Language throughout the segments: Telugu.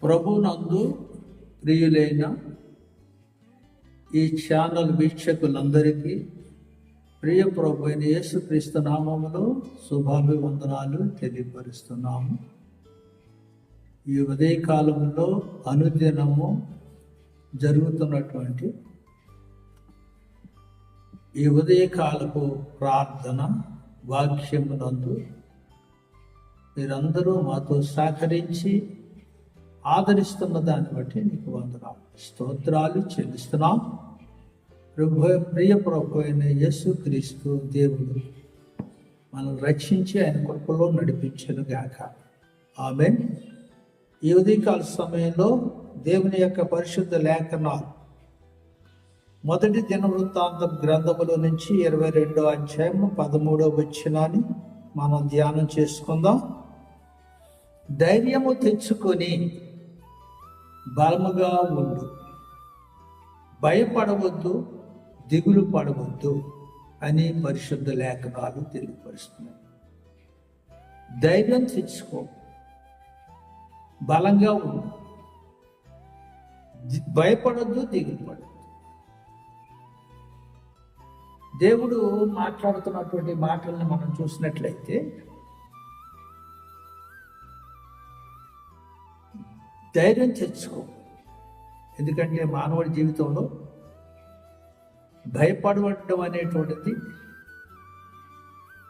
ప్రభునందు ప్రియులైన ఈ ఛానల్ వీక్షకులందరికీ ప్రియ ప్రభు అయిన యేసుక్రీస్తు నామములో శుభాభివందనాలు తెలియపరుస్తున్నాము. ఈ ఉదయకాలంలో అనుదినము జరుగుతున్నటువంటి ఈ ఉదయకాలపు ప్రార్థన వాక్యమునందు మీరందరూ మాతో సహకరించి ఆదరిస్తున్న దాన్ని బట్టి నీకు వందనాలు స్తోత్రాలు చెల్లిస్తున్నాం. ప్రియ ప్రభు అయిన యేసుక్రీస్తు దేవుడు మనల్ని రక్షించి ఆయన కృపలో నడిపించను గాక. ఆమేన్. ఈ ఉదయకాల సమయంలో దేవుని యొక్క పరిశుద్ధ లేఖనాలు మొదటి దినవృత్తాంతం గ్రంథములో నుంచి 22వ అధ్యాయము 13వ వచనాన్ని మనం ధ్యానం చేసుకుందాం. ధైర్యము తెచ్చుకొని బలముగా ఉండు, భయపడవద్దు, దిగులు పడవద్దు అని పరిశుద్ధ లేఖనాలు తెలియపరుస్తున్నాయి. ధైర్యం తెచ్చుకో, బలంగా ఉండు, భయపడవద్దు, దిగులు పడవద్దు. దేవుడు మాట్లాడుతున్నటువంటి మాటలను మనం చూసినట్లయితే ధైర్యం తెచ్చుకో. ఎందుకంటే మానవుడి జీవితంలో భయపడవడం అనేటువంటిది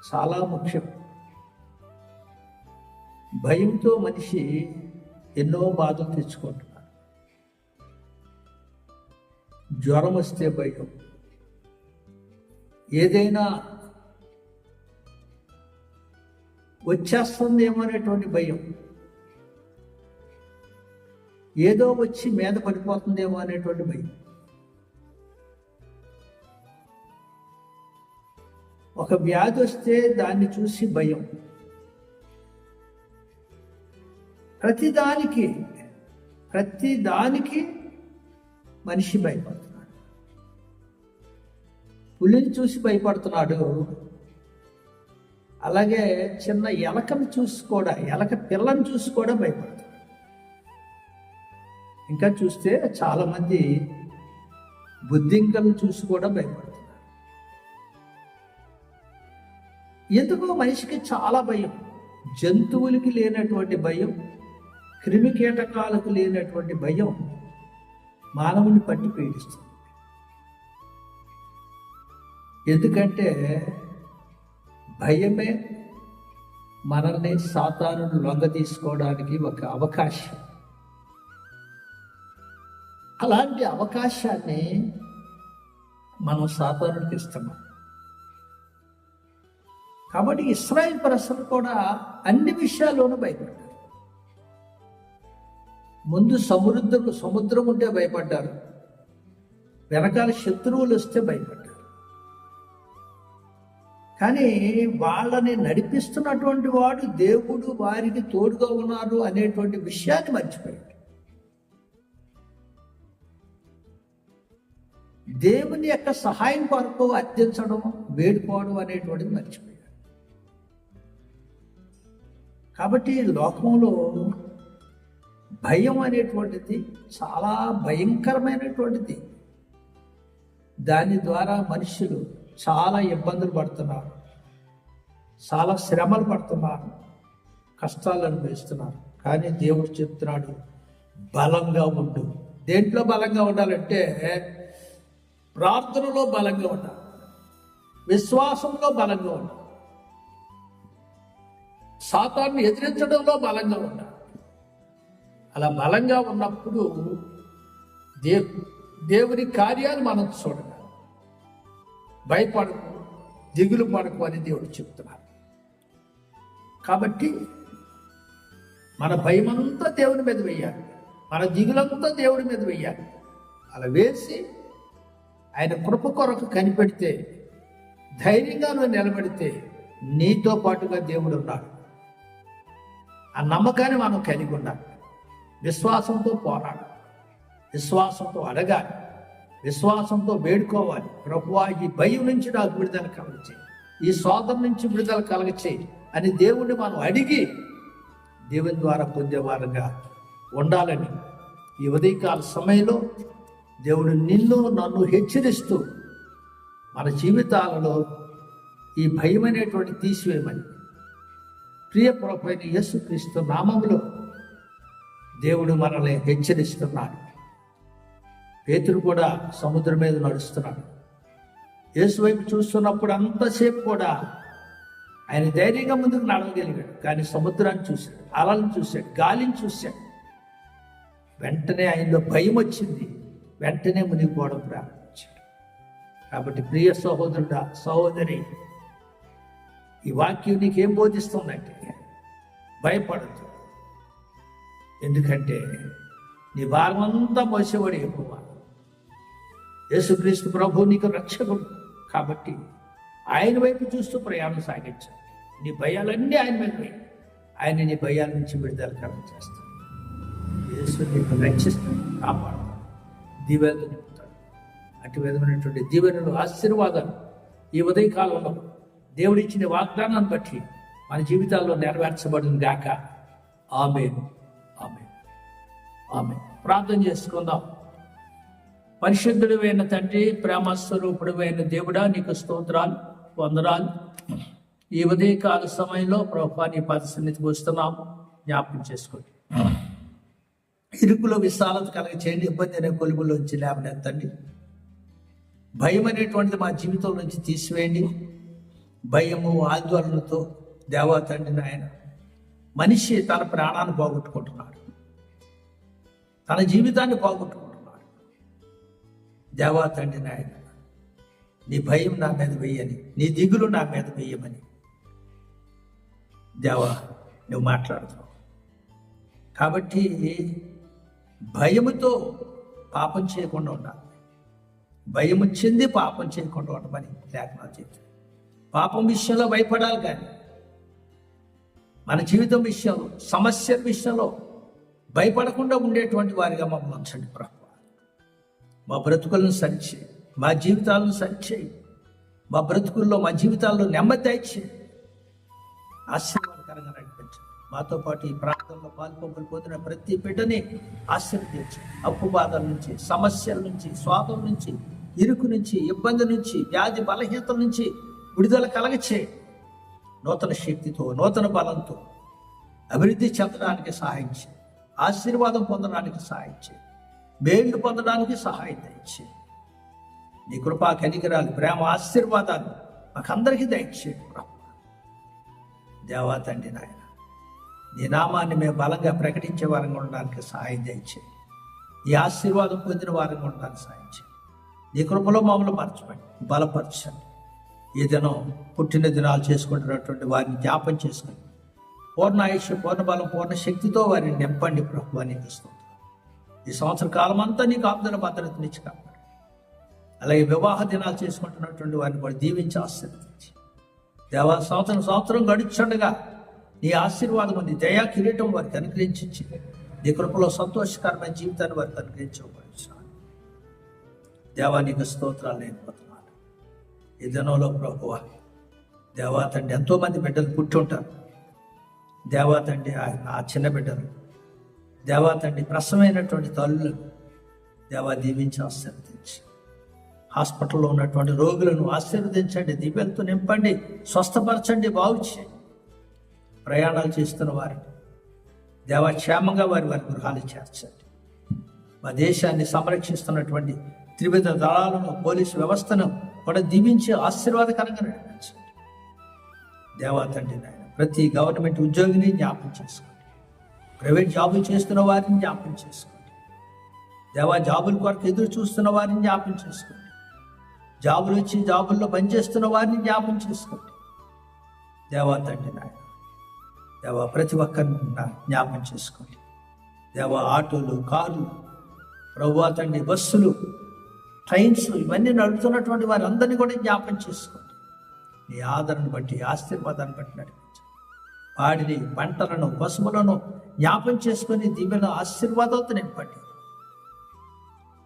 చాలా ముఖ్యం. భయంతో మనిషి ఎన్నో బాధలు తెచ్చుకుంటున్నాడు. జ్వరం వస్తే భయం, ఏదైనా వచ్చేస్తుందేమో అనేటువంటి భయం, ఏదో వచ్చి మీద పడిపోతుందేమో అనేటువంటి భయం, ఒక వ్యాధి వస్తే దాన్ని చూసి భయం. ప్రతిదానికి మనిషి భయపడుతున్నాడు. పులిని చూసి భయపడుతున్నాడు, అలాగే చిన్న ఎలకను చూసి కూడా, ఎలక పిల్లని చూసి కూడా భయపడుతున్నాడు. ఇంకా చూస్తే చాలామంది బుద్ధింకలను చూసి కూడా భయపడుతున్నారు. ఎందుకో మనిషికి చాలా భయం. జంతువులకి లేనటువంటి భయం, క్రిమి కీటకాలకు లేనటువంటి భయం మానవుని పట్టి పీడిస్తుంది. ఎందుకంటే భయమే మనల్ని సాతానును లొంగ తీసుకోవడానికి ఒక అవకాశం. అలాంటి అవకాశాన్ని మనం సాతానుడికి ఇస్తున్నాం. కాబట్టి ఇశ్రాయేలు ప్రజలు కూడా అన్ని విషయాల్లోనూ భయపడ్డారు. ముందు సముద్రం ఉంటే భయపడ్డారు, వెనకాల శత్రువులు వస్తే భయపడ్డారు. కానీ వాళ్ళని నడిపిస్తున్నటువంటి వాడు దేవుడు వారికి తోడుగా ఉన్నారు అనేటువంటి విషయాన్ని మర్చిపోయాడు. దేవుని యొక్క సహాయం కొరకు అర్థించడం, వేడుకోవడం అనేటువంటిది మర్చిపోయాడు. కాబట్టి లోకంలో భయం అనేటువంటిది చాలా భయంకరమైనటువంటిది. దాని ద్వారా మనుషులు చాలా ఇబ్బందులు పడుతున్నారు, చాలా శ్రమలు పడుతున్నారు, కష్టాలు అనుభవిస్తున్నారు. కానీ దేవుడు చెప్తున్నాడు, బలంగా ఉండు. దేంట్లో బలంగా ఉండాలంటే ప్రార్థనలో బలంగా ఉండాలి, విశ్వాసంలో బలంగా ఉండాలి, సాతాన్ని ఎదిరించడంలో బలంగా ఉండాలి. అలా బలంగా ఉన్నప్పుడు దేవుని కార్యాలు మనం చూడాలి. భయపడకు, దిగులు పడకు అని దేవుడు చెప్తున్నారు. కాబట్టి మన భయమంతా దేవుని మీద వెయ్యాలి, మన దిగులంతా దేవుడి మీద వెయ్యాలి. అలా వేసి ఆయన కృప కొరకు కనిపెడితే, ధైర్యంగా నువ్వు నిలబడితే నీతో పాటుగా దేవుడు ఉన్నాడు. ఆ నమ్మకాన్ని మనం కలిగి ఉండాలి. విశ్వాసంతో పోరాడాలి, విశ్వాసంతో అడగాలి, విశ్వాసంతో వేడుకోవాలి. ప్రభువా, ఈ భయం నుంచి నాకు విడుదల కలగచేయి, ఈ శోధన నుంచి విడుదల కలగచేయి అని దేవుణ్ణి మనం అడిగి దేవుని ద్వారా పొందేవారుగా ఉండాలని ఈ ఉదయకాల సమయంలో దేవుడు నిన్ను నన్ను హెచ్చరిస్తూ మన జీవితాలలో ఈ భయం అనేటువంటి తీసివేయమని ప్రియ ప్రభువైన యేసుక్రీస్తు నామములో దేవుడు మనల్ని హెచ్చరిస్తున్నాడు. పేతురు కూడా సముద్రం మీద నడుస్తున్నాడు. యేసు వైపు చూస్తున్నప్పుడు అంతసేపు కూడా ఆయన ధైర్యంగా ముందుకు నడవగలిగాడు. కానీ సముద్రాన్ని చూశాడు, అలలను చూశాడు, గాలిని చూశాడు. వెంటనే ఆయనలో భయం వచ్చింది. వెంటనే మునిగిపోవడం ప్రారంభించాడు. కాబట్టి ప్రియ సహోదరుడా, సహోదరి, ఈ వాక్యం నీకేం బోధిస్తుందంటే భయపడద్దు. ఎందుకంటే నీ భారం అంతా మోసేవాడు యెహోవా. యేసుక్రీస్తు ప్రభు నీకు రక్షకుడు కాబట్టి ఆయన వైపు చూస్తూ ప్రయాణం సాగించాలి. నీ భయాలన్నీ ఆయన మీద వేయి. ఆయన నీ భయాల నుంచి విడుదల చేస్తాడు. యేసు నీకు రక్షిస్తాడు, కాపాడుతాడు, దీవెనలు నింపుతాడు. అటు విధమైనటువంటి దీవెనలు, ఆశీర్వాదాలు ఈ ఉదయకాలంలో దేవుడిచ్చిన వాగ్దానాన్ని బట్టి మన జీవితాల్లో నెరవేర్చబడును గాక. ఆమేన్, ఆమేన్, ఆమేన్. ప్రార్థన చేసుకుందాం. పరిశుద్ధుడైన తండ్రి, ప్రేమ స్వరూపుడైన దేవుడా, నీకు స్తోత్రాలు, వందనాలు. ఈ ఉదయకాల సమయంలో ప్రభువా నీ పాద సన్నిధికి వస్తున్నాము. జ్ఞాపకం చేసుకోండి. ఇరుకులో విశాలత కలగ చేయండి. ఇబ్బంది అనే కొలుగులోంచి లేవనెత్తండి. భయం అనేటువంటిది మా జీవితం నుంచి తీసివేయండి. భయము, ఆందోళనతో దేవా తండ్రి నాయన, మనిషి తన ప్రాణాన్ని పోగొట్టుకుంటున్నాడు, తన జీవితాన్ని పోగొట్టుకుంటున్నాడు. దేవా తండ్రి నాయన, నీ భయం నా మీద వెయ్యని, నీ దిగులు నా మీద వెయ్యమని దేవా నువ్వు మాట్లాడుతున్నావు. కాబట్టి భయముతో పాపం చేయకుండా ఉండాలి. భయము చెంది పాపం చేయకుండా ఉండమని లేఖనాలు చెప్తాయి. పాపం విషయంలో భయపడాలి, కానీ మన జీవితం విషయంలో, సమస్యల విషయంలో భయపడకుండా ఉండేటువంటి వారిగా మమ్మల్ని ఉంచండి ప్రభువా. మా బ్రతుకులను సరిచేయి, మా జీవితాలను సరిచేయి. మా బ్రతుకుల్లో, మా జీవితాల్లో నెమ్మది దయచేయి, ఆశీర్వాదకరంగా నడిపించండి. మాతో పాటు ఈ ప్రాంతంలో పాల్పొంపులు పొందిన ప్రతి బిడ్డని ఆశీర్వదించి, అప్పు బాధల నుంచి, సమస్యల నుంచి, స్వాతం నుంచి, ఇరుకు నుంచి, ఇబ్బంది నుంచి, వ్యాధి బలహీనతల నుంచి విడుదల కలగచే. నూతన శక్తితో, నూతన బలంతో అభివృద్ధి చెందడానికి సహాయం చేయి. ఆశీర్వాదం పొందడానికి సహాయం చేయి. మేలు పొందడానికి సహాయం దయచేయి. నీ కృపా కనికరాలు, ప్రేమ, ఆశీర్వాదాలు మాకందరికీ దయచేయండి ప్రభు. దేవా తండ్రి నాయన, నీ నామాన్ని మేము బలంగా ప్రకటించే వారంగా ఉండడానికి సహాయం దయచేయండి. ఈ ఆశీర్వాదం పొందిన వారంగా ఉండడానికి సహాయం చేయండి. నీ కృపలో మమ్మల్ని మర్చిపోండి, బలపరచండి. ఈ దినం పుట్టిన దినాలు చేసుకుంటున్నటువంటి వారిని జ్ఞాపం చేసుకుని పూర్ణ ఆయుష్, పూర్ణ బలం, పూర్ణ శక్తితో వారిని నింపండి ప్రభు. నీకు స్తోత్రం. ఈ సంవత్సర కాలం అంతా నీకు ఆపుదల భద్రతనిచ్చి కాపాడు. అలాగే వివాహ దినాలు చేసుకుంటున్నటువంటి వారిని కూడా దీవించి ఆశీర్వదించి దేవా, సంవత్సరం గడుచుండగా నీ ఆశీర్వాదం, నీ దయా కిరీటం వారికి అనుగ్రహించి నీ కృపలో సంతోషకరమైన జీవితాన్ని వారికి అనుగ్రహించబడుచున్నాను. దేవా నీకు స్తోత్రాలు లేకపోతున్నాను. ఈ దినంలో ప్రభువా దేవా తండ్రి, ఎంతోమంది బిడ్డలు పుట్టి ఉంటారు. దేవా తండ్రి, ఆ చిన్న బిడ్డలు దేవా తండ్రి, ప్రసవమైనటువంటి తల్లులను దేవా దీవించి ఆశీర్వదించి, హాస్పిటల్లో ఉన్నటువంటి రోగులను ఆశీర్వదించండి, దీవెనతో నింపండి, స్వస్థపరచండి, బాగు చేయండి. ప్రయాణాలు చేస్తున్న వారిని దేవా క్షేమంగా వారి గృహాలు చేర్చండి. మా దేశాన్ని సంరక్షిస్తున్నటువంటి త్రివిధ దళాలను, పోలీసు వ్యవస్థను కూడా దీవించి ఆశీర్వాదకరంగా నడిపించండి. దేవా తండ్రి నాయన, ప్రతి గవర్నమెంట్ ఉద్యోగిని జ్ఞాపకం చేసుకోండి. ప్రైవేట్ జాబులు చేస్తున్న వారిని జ్ఞాపకం చేసుకోండి. దేవా, జాబుల కొరకు ఎదురు చూస్తున్న వారిని జ్ఞాపకం చేసుకోండి. జాబులు వచ్చి జాబుల్లో పనిచేస్తున్న వారిని జ్ఞాపకం చేసుకోండి. దేవా తండ్రి నాయన, దేవా ప్రతి ఒక్కరిని జ్ఞాపకం చేసుకోండి. దేవా, ఆటోలు, కార్లు, ప్రభువా తండ్రి, బస్సులు, ట్రైన్స్, ఇవన్నీ నడుపుతున్నటువంటి వారందరినీ కూడా జ్ఞాపకం చేసుకోండి. నీ ఆదరణ బట్టి, ఆశీర్వాదాన్ని బట్టి నడిపించండి. వాడిని, పంటలను, పశువులను జ్ఞాపకం చేసుకొని దీవెన ఆశీర్వాదాలతో నింపండి.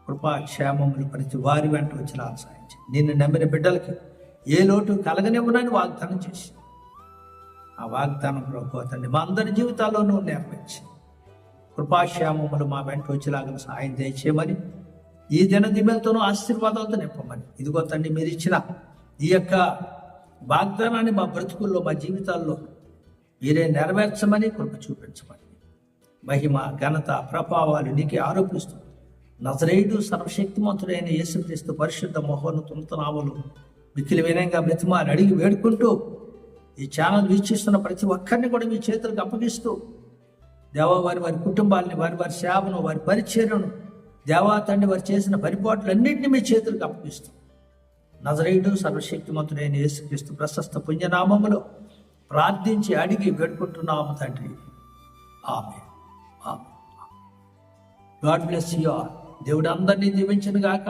కృపాక్షేమములు ప్రతి వారి వెంట వచ్చి సాయించి, నిన్ను నమ్మిన బిడ్డలకి ఏ లోటు కలగనివ్వనని వాగ్దానం చేసి, ఆ వాగ్దానం ప్రభువా తండ్రి మా అందరి జీవితాల్లోనూ నెరవేర్చి కృపాక్షేమములు మా వెంట వచ్చేలాగా సహాయం దయచేయమని, ఈ దిన దివ్యతోనూ ఆశీర్వాదాలతో నింపమని, ఇదిగో తండ్రి మీరు ఇచ్చిన ఈ యొక్క వాగ్దానాన్ని మా బ్రతుకుల్లో, మా జీవితాల్లో మీరే నెరవేర్చమని, కృప చూపించమని, మహిమ ఘనత ప్రభావాలు నీకే ఆరోపిస్తూ నజరేయుడు సర్వశక్తిమంతుడైన యేసుక్రీస్తు పరిశుద్ధ మహోన్నత నామములో మిక్కిలి వినయంగా బ్రతిమాలి అడిగి వేడుకుంటూ, ఈ ఛానల్ వీక్షిస్తున్న ప్రతి ఒక్కరిని కూడా మీ చేతులకు అప్పగిస్తూ, దేవా వారి వారి కుటుంబాలని, వారి వారి సేవను, వారి పరిచర్యను, దేవా తండ్రి వారు చేసిన పరిపాట్లన్నింటినీ మీ చేతులకు అప్పగిస్తూ, నజరేయుడు సర్వశక్తిమంతుడైన యేసుక్రీస్తు ప్రశస్త పుణ్యనామములో ప్రార్థించి అడిగి వేడుకుంటున్నాము తండ్రి. Amen. God bless you all. దేవుడు అందరినీ దీవించను గాక.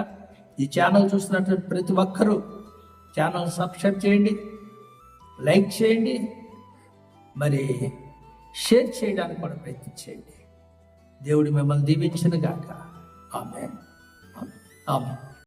ఈ ఛానల్ చూసినటువంటి ప్రతి ఒక్కరూ ఛానల్ సబ్స్క్రైబ్ చేయండి, లైక్ చేయండి, మరి షేర్ చేయడానికి కూడా ప్రయత్నించేయండి. దేవుడు మిమ్మల్ని దీవించను గాక. ఆమేన్. ఆమేన్.